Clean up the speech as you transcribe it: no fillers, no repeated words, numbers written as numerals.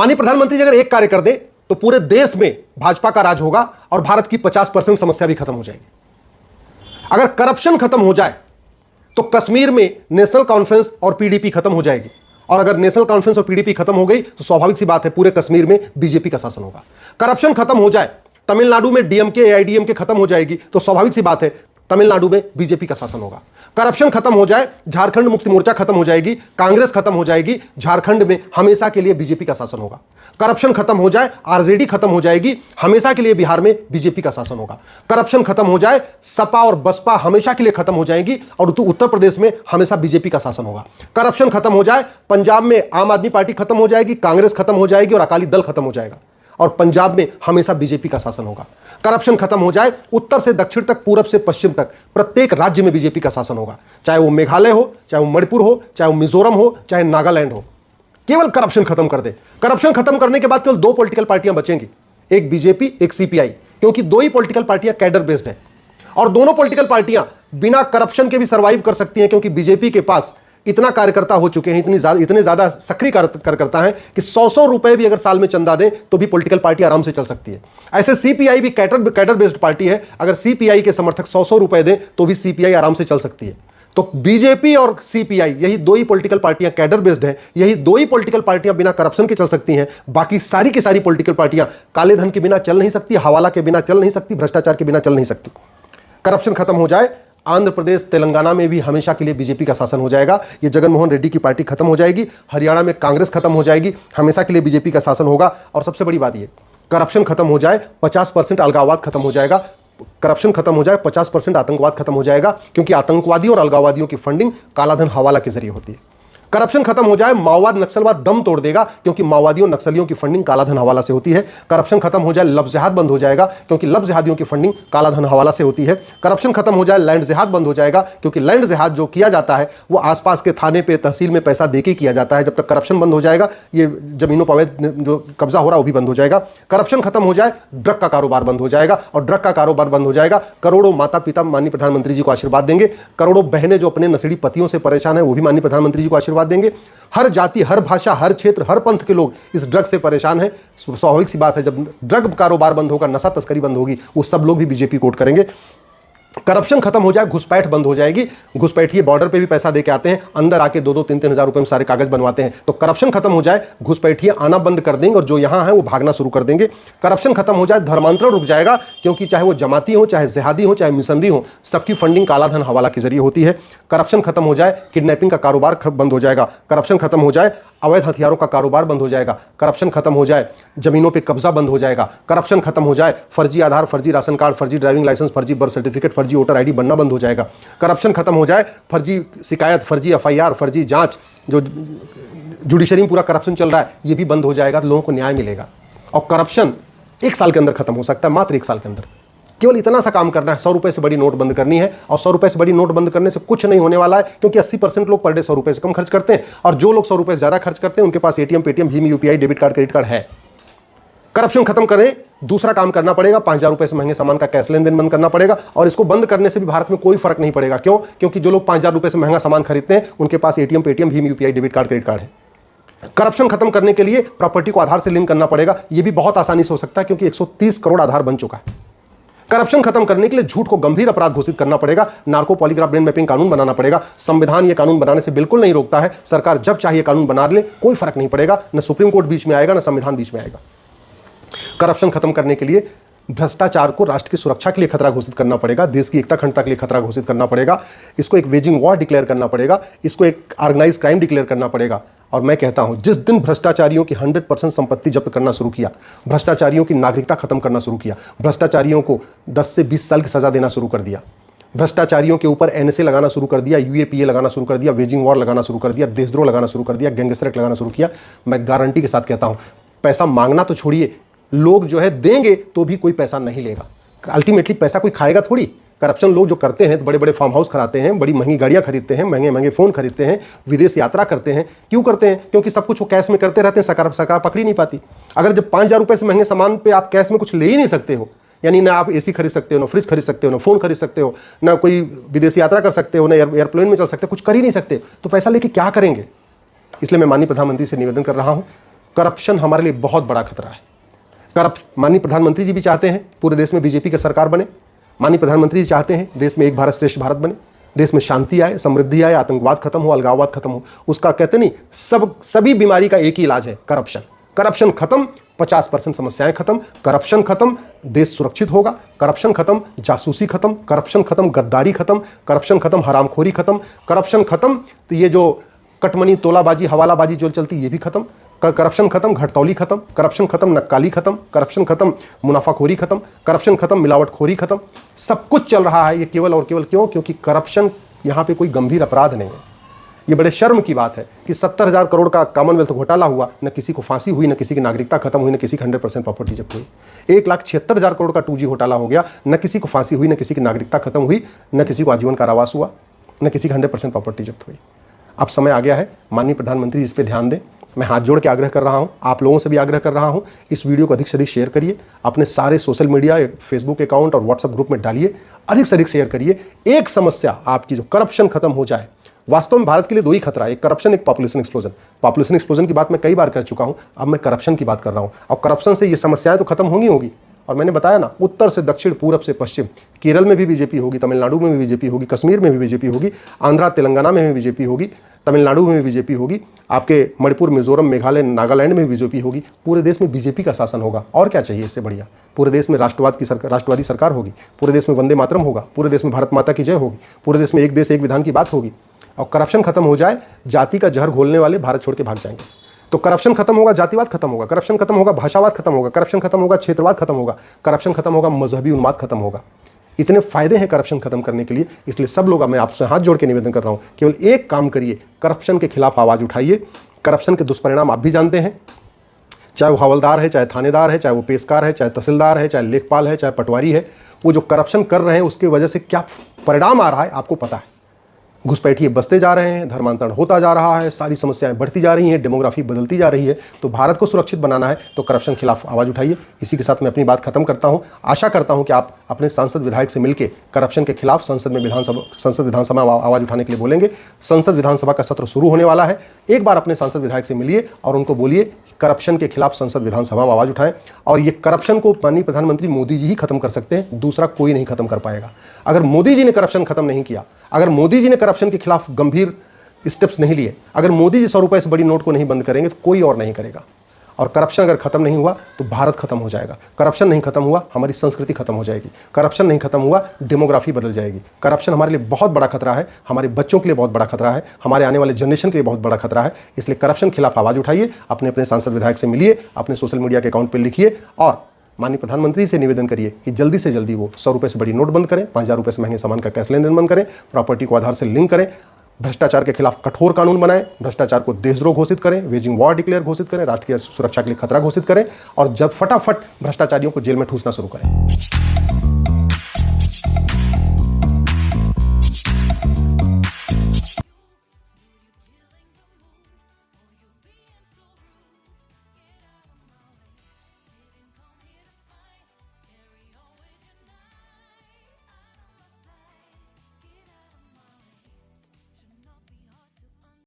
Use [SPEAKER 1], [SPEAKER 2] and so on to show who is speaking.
[SPEAKER 1] माननीय प्रधानमंत्री जी अगर एक कार्य कर दे तो पूरे देश में भाजपा का राज होगा और भारत की 50% समस्या भी खत्म हो जाएगी। अगर करप्शन खत्म हो जाए तो कश्मीर में नेशनल कॉन्फ्रेंस और पीडीपी खत्म हो जाएगी, और अगर नेशनल कॉन्फ्रेंस और पीडीपी खत्म हो गई तो स्वाभाविक सी बात है पूरे कश्मीर में बीजेपी का शासन होगा। करप्शन खत्म हो जाए, तमिलनाडु में डीएमके एआईडीएमके खत्म हो जाएगी तो स्वाभाविक सी बात है तमिलनाडु में बीजेपी का शासन होगा। करप्शन खत्म हो जाए, झारखंड मुक्ति मोर्चा खत्म हो जाएगी, कांग्रेस खत्म हो जाएगी, झारखंड में हमेशा के लिए बीजेपी का शासन होगा। करप्शन खत्म हो जाए, आरजेडी खत्म हो जाएगी, हमेशा के लिए बिहार में बीजेपी का शासन होगा। करप्शन खत्म हो जाए, सपा और बसपा हमेशा के लिए खत्म हो जाएंगी और उत्तर प्रदेश में हमेशा बीजेपी का शासन होगा। करप्शन खत्म हो जाए, पंजाब में आम आदमी पार्टी खत्म हो जाएगी, कांग्रेस खत्म हो जाएगी और अकाली दल खत्म हो जाएगा और पंजाब में हमेशा बीजेपी का शासन होगा। करप्शन खत्म हो जाए, उत्तर से दक्षिण तक, पूरब से पश्चिम तक प्रत्येक राज्य में बीजेपी का शासन होगा, चाहे वो मेघालय हो, चाहे वो मणिपुर हो, चाहे वो मिजोरम हो, चाहे नागालैंड हो। केवल करप्शन खत्म कर दे। करप्शन खत्म करने के बाद केवल दो पॉलिटिकल पार्टियां बचेंगी, एक बीजेपी, एक सीपीआई, क्योंकि दो ही पॉलिटिकल पार्टियां कैडर बेस्ड है और दोनों पॉलिटिकल पार्टियां बिना करप्शन के भी सर्वाइव कर सकती हैं, क्योंकि बीजेपी के पास इतना कार्यकर्ता हो चुके हैं, इतने ज्यादा सक्रिय कार्यकर्ता हैं कि 100 रुपए भी अगर साल में चंदा दें तो भी पॉलिटिकल पार्टी आराम से चल सकती है। ऐसे सीपीआई भी कैडर बेस्ड पार्टी है, अगर सीपीआई के समर्थक 100 रुपए दें तो भी सीपीआई आराम से चल सकती है। तो बीजेपी और सीपीआई यही दो ही पॉलिटिकल पार्टियां कैडर बेस्ड हैं, यही दो ही पॉलिटिकल पार्टियां बिना करप्शन के चल सकती हैं। बाकी सारी की सारी पॉलिटिकल पार्टियां काले धन के बिना चल नहीं सकती, हवाला के बिना चल नहीं सकती, भ्रष्टाचार के बिना चल नहीं सकती। करप्शन खत्म हो जाए, आंध्र प्रदेश तेलंगाना में भी हमेशा के लिए बीजेपी का शासन हो जाएगा। ये जगनमोहन रेड्डी की पार्टी खत्म हो जाएगी, हरियाणा में कांग्रेस खत्म हो जाएगी, हमेशा के लिए बीजेपी का शासन होगा। और सबसे बड़ी बात ये, करप्शन खत्म हो जाए, 50% अलगाववाद खत्म हो जाएगा। करप्शन खत्म हो जाए, 50% आतंकवाद खत्म हो जाएगा, क्योंकि आतंकवादियों और अलगाववादियों की फंडिंग कालाधन हवाला के जरिए होती है। करप्शन खत्म हो जाए, माओवाद नक्सलवाद दम तोड़ देगा, क्योंकि माओवादियों नक्सलियों की फंडिंग कालाधन हवाला से होती है। करप्शन खत्म हो जाए, लव जिहाद बंद हो जाएगा, क्योंकि लव जिहादियों की फंडिंग कालाधन हवाला से होती है। करप्शन खत्म हो जाए, लैंड जिहाद बंद हो जाएगा, क्योंकि लैंड जिहाद जो किया जाता है वो आसपास के थाने पे तहसील में पैसा देके किया जाता है। जब तक करप्शन बंद हो जाएगा, ये जमीनों पर जो कब्जा हो रहा है वो भी बंद हो जाएगा। करप्शन खत्म हो जाए, ड्रग का कारोबार बंद हो जाएगा, और ड्रग का कारोबार बंद हो जाएगा, करोड़ों माता पिता माननीय प्रधानमंत्री जी को आशीर्वाद देंगे, करोड़ों बहनें जो अपने नशेड़ी पतियों से परेशान है वो भी माननीय प्रधानमंत्री जी को आशीर्वाद देंगे। हर जाति, हर भाषा, हर क्षेत्र, हर पंथ के लोग इस ड्रग से परेशान हैं। स्वाभाविक सी बात है, जब ड्रग कारोबार बंद होगा, नशा तस्करी बंद होगी, वो सब लोग भी बीजेपी को वोट करेंगे। करप्शन खत्म हो जाए, घुसपैठ बंद हो जाएगी। घुसपैठिए बॉर्डर पे भी पैसा देके आते हैं, अंदर आके 2-2, 3-3 हज़ार रुपए में सारे कागज बनवाते हैं। तो करप्शन खत्म हो जाए, घुसपैठिए आना बंद कर देंगे और जो यहां है वो भागना शुरू कर देंगे। करप्शन खत्म हो जाए, धर्मांतरण रुक जाएगा, क्योंकि चाहे वो जमाती हो, चाहे जिहादी हो, चाहे मिशनरी हो, सबकी फंडिंग कालाधन हवाला के जरिए होती है। करप्शन खत्म हो जाए, किडनैपिंग का कारोबार बंद हो जाएगा। करप्शन खत्म हो जाए, अवैध हथियारों का कारोबार बंद हो जाएगा। करप्शन खत्म हो जाए, जमीनों पे कब्जा बंद हो जाएगा। करप्शन खत्म हो जाए, फर्जी आधार, फर्जी राशन कार्ड, फर्जी ड्राइविंग लाइसेंस, फर्जी बर्थ सर्टिफिकेट, फर्जी वोटर आईडी बनना बंद हो जाएगा। करप्शन खत्म हो जाए, फर्जी शिकायत, फर्जी एफआईआर, फर्जी जांच, जो जुडिशरी में पूरा करप्शन चल रहा है ये भी बंद हो जाएगा, लोगों को न्याय मिलेगा। और करप्शन 1 साल के अंदर खत्म हो सकता है, मात्र 1 साल के अंदर। केवल इतना सा काम करना है, 100 रुपए से बड़ी नोट बंद करनी है। और 100 रुपए से बड़ी नोट बंद करने से कुछ नहीं होने वाला है, क्योंकि 80% लोग पर डे 100 रुपए से कम खर्च करते हैं, और जो लोग 100 रुपए से ज्यादा खर्च करते हैं उनके पास एटीएम, पेटीएम, भीम, UPI, debit card, credit card है। करप्शन खत्म करें, दूसरा काम करना पड़ेगा, 5000 रुपए से महंगे सामान का कैश लेन देन बंद करना पड़ेगा। और इसको बंद करने से भी भारत में कोई फर्क नहीं पड़ेगा। क्यों? क्योंकि जो लोग 5000 रुपए से महंगा सामान खरीदते हैं उनके पास एटीएम, पेटीएम, भीम, UPI, debit card, credit card है। करप्शन खत्म करने के लिए प्रॉपर्टी को आधार से लिंक करना पड़ेगा। यह भी बहुत आसानी से हो सकता है, क्योंकि 130 करोड़ आधार बन चुका है। करप्शन खत्म करने के लिए झूठ को गंभीर अपराध घोषित करना पड़ेगा। नार्को पॉलीग्राफ ब्रेन मैपिंग कानून बनाना पड़ेगा। संविधान ये कानून बनाने से बिल्कुल नहीं रोकता है, सरकार जब चाहिए कानून बना ले, कोई फर्क नहीं पड़ेगा। न सुप्रीम कोर्ट बीच में आएगा, न संविधान बीच में आएगा। करप्शन खत्म करने के लिए भ्रष्टाचार को राष्ट्र की सुरक्षा के लिए खतरा घोषित करना पड़ेगा, देश की एकता अखंडता के लिए खतरा घोषित करना पड़ेगा। इसको एक वेजिंग वॉर डिक्लेयर करना पड़ेगा, इसको एक ऑर्गेनाइज क्राइम डिक्लेयर करना पड़ेगा। और मैं कहता हूं, जिस दिन भ्रष्टाचारियों की 100% संपत्ति जब्त करना शुरू किया, भ्रष्टाचारियों की नागरिकता खत्म करना शुरू किया, भ्रष्टाचारियों को 10 से 20 साल की सजा देना शुरू कर दिया, भ्रष्टाचारियों के ऊपर एनएसए लगाना शुरू कर दिया, यूएपीए लगाना शुरू कर दिया, वेजिंग वॉर लगाना शुरू कर दिया, देशद्रोह लगाना शुरू कर दिया, गैंगस्टर एक्ट लगाना शुरू किया, मैं गारंटी के साथ कहता हूं, पैसा मांगना तो छोड़िए, लोग जो है देंगे तो भी कोई पैसा नहीं लेगा। अल्टीमेटली पैसा कोई खाएगा थोड़ी। करप्शन लोग जो करते हैं, बड़े बड़े फार्म हाउस खराते हैं, बड़ी महंगी गाड़ियां खरीदते हैं, महंगे महंगे फोन खरीदते हैं, विदेश यात्रा करते हैं। क्यों करते हैं? क्योंकि सब कुछ वो कैश में करते रहते हैं, सरकार पकड़ी नहीं पाती। अगर जब 5000 रुपए से महंगे सामान पे आप कैश में कुछ ले ही नहीं सकते हो, यानी ना आप एसी खरीद सकते हो, ना फ्रिज खरीद सकते हो, ना फोन खरीद सकते हो, ना कोई विदेशी यात्रा कर सकते हो, ना एयरप्लेन में चल सकते हो, कुछ कर ही नहीं सकते, तो पैसा लेके क्या करेंगे? इसलिए मैं माननीय प्रधानमंत्री से निवेदन कर रहा हूं, करप्शन हमारे लिए बहुत बड़ा खतरा है। माननीय प्रधानमंत्री जी भी चाहते हैं पूरे देश में बीजेपी की सरकार बने। माननीय प्रधानमंत्री जी चाहते हैं देश में एक भारत श्रेष्ठ भारत बने, देश में शांति आए, समृद्धि आए, आतंकवाद खत्म हो, अलगाववाद खत्म हो। उसका कहते नहीं, सभी बीमारी का एक ही इलाज है, करप्शन। करप्शन खत्म, 50% समस्याएं खत्म। करप्शन खत्म, देश सुरक्षित होगा। करप्शन खत्म, जासूसी खत्म। करप्शन खत्म, गद्दारी खत्म। करप्शन खत्म, हरामखोरी खत्म। करप्शन खत्म, तो ये जो कटमनी, तोलाबाजी, हवालाबाजी जो चलती है ये भी खत्म। करप्शन खत्म, घटतौली खत्म। करप्शन खत्म, नक्काली खत्म। करप्शन खत्म, मुनाफाखोरी खत्म। करप्शन खत्म, मिलावटखोरी खत्म। सब कुछ चल रहा है ये केवल और केवल क्यों? क्योंकि करप्शन यहाँ पे कोई गंभीर अपराध नहीं है। ये बड़े शर्म की बात है कि 70,000 करोड़ का कॉमनवेल्थ घोटाला हुआ, न किसी को फांसी हुई, न किसी की नागरिकता खत्म हुई, न किसी की 100% प्रॉपर्टी जब्त हुई। 1,76,000 करोड़ का 2G घोटाला हो गया, न किसी को फांसी हुई, न किसी की नागरिकता खत्म हुई, न किसी को आजीवन कारावास हुआ, न किसी की 100% प्रॉपर्टी जब्त हुई। अब समय आ गया है, माननीय प्रधानमंत्री इस पर ध्यान दें। मैं हाथ जोड़ के आग्रह कर रहा हूं, आप लोगों से भी आग्रह कर रहा हूं, इस वीडियो को अधिक से अधिक शेयर करिए, अपने सारे सोशल मीडिया, फेसबुक अकाउंट और व्हाट्सएप ग्रुप में डालिए, अधिक से अधिक शेयर करिए। एक समस्या आपकी जो करप्शन खत्म हो जाए। वास्तव में भारत के लिए दो ही खतरा है, एक करप्शन, एक पॉपुलेशन एक्सप्लोजन। पॉपुलेशन एक्सप्लोजन की बात मैं कई बार कर चुका हूं, अब मैं करप्शन की बात कर रहा हूं। और करप्शन से ये समस्याएं तो खत्म होंगी। और मैंने बताया ना, उत्तर से दक्षिण, पूरब से पश्चिम, केरल में भी बीजेपी होगी, तमिलनाडु में भी बीजेपी होगी, कश्मीर में भी बीजेपी होगी, आंध्रा तेलंगाना में भी बीजेपी होगी, तमिलनाडु में भी बीजेपी होगी, आपके मणिपुर, मिजोरम, मेघालय, नागालैंड में भी बीजेपी होगी। पूरे देश में बीजेपी का शासन होगा। और क्या चाहिए इससे बढ़िया? पूरे देश में राष्ट्रवादी सरकार होगी, पूरे देश में वंदे मातरम होगा, पूरे देश में भारत माता की जय होगी, पूरे देश में एक देश एक विधान की बात होगी। और करप्शन खत्म हो जाए, जाति का जहर घोलने वाले भारत छोड़ के भाग जाएंगे। तो करप्शन खत्म होगा, जातिवाद खत्म होगा, करप्शन खत्म होगा, भाषावाद खत्म होगा, करप्शन खत्म होगा, क्षेत्रवाद खत्म होगा, करप्शन खत्म होगा, मजहबी उन्माद खत्म होगा। इतने फायदे हैं करप्शन खत्म करने के लिए। इसलिए सब लोग, मैं आपसे हाथ जोड़ के निवेदन कर रहा हूं, केवल एक काम करिए, करप्शन के खिलाफ आवाज उठाइए। करप्शन के दुष्परिणाम आप भी जानते हैं, चाहे वो हवलदार है, चाहे थानेदार है, चाहे वो पेशकार है, चाहे तहसीलदार है, चाहे लेखपाल है, चाहे पटवारी है, वो जो करप्शन कर रहे हैं उसकी वजह से क्या परिणाम आ रहा है आपको पता है। घुसपैठिए बसते जा रहे हैं, धर्मांतरण होता जा रहा है, सारी समस्याएं बढ़ती जा रही हैं, डेमोग्राफी बदलती जा रही है। तो भारत को सुरक्षित बनाना है तो करप्शन के खिलाफ आवाज़ उठाइए। इसी के साथ मैं अपनी बात खत्म करता हूं। आशा करता हूं कि आप अपने सांसद विधायक से मिलकर करप्शन के खिलाफ संसद विधानसभा में आवाज़ उठाने के लिए बोलेंगे। संसद विधानसभा का सत्र शुरू होने वाला है। एक बार अपने सांसद विधायक से मिलिए और उनको बोलिए करप्शन के खिलाफ संसद विधानसभा में आवाज़ उठाएं। और ये करप्शन को माननीय प्रधानमंत्री मोदी जी ही खत्म कर सकते हैं, दूसरा कोई नहीं खत्म कर पाएगा। अगर मोदी जी ने करप्शन खत्म नहीं किया, अगर मोदी जी ने करप्शन के खिलाफ गंभीर स्टेप्स नहीं लिए, अगर मोदी जी 100 रुपए से बड़ी नोट को नहीं बंद करेंगे तो कोई और नहीं करेगा। और करप्शन अगर खत्म नहीं हुआ तो भारत खत्म हो जाएगा। करप्शन नहीं खत्म हुआ, हमारी संस्कृति खत्म हो जाएगी। करप्शन नहीं खत्म हुआ, डेमोग्राफी बदल जाएगी। करप्शन हमारे लिए बहुत बड़ा खतरा है, हमारे बच्चों के लिए बहुत बड़ा खतरा है, हमारे आने वाले जनरेशन के लिए बहुत बड़ा खतरा है। इसलिए करप्शन के खिलाफ आवाज उठाइए, अपने अपने सांसद विधायक से मिलिए, अपने सोशल मीडिया के अकाउंट पर लिखिए और माननीय प्रधानमंत्री से निवेदन करिए कि जल्दी से जल्दी वो 100 रुपए से बड़ी नोट बंद करें, 5,000 रुपए से महंगे सामान का कैश लेन देन बंद करें, प्रॉपर्टी को आधार से लिंक करें, भ्रष्टाचार के खिलाफ कठोर कानून बनाएं, भ्रष्टाचार को देशद्रोह घोषित करें, वेजिंग वॉर डिक्लेयर घोषित करें, राष्ट्रीय सुरक्षा के लिए खतरा घोषित करें और जब फटाफट भ्रष्टाचारियों को जेल में ठूसना शुरू करें।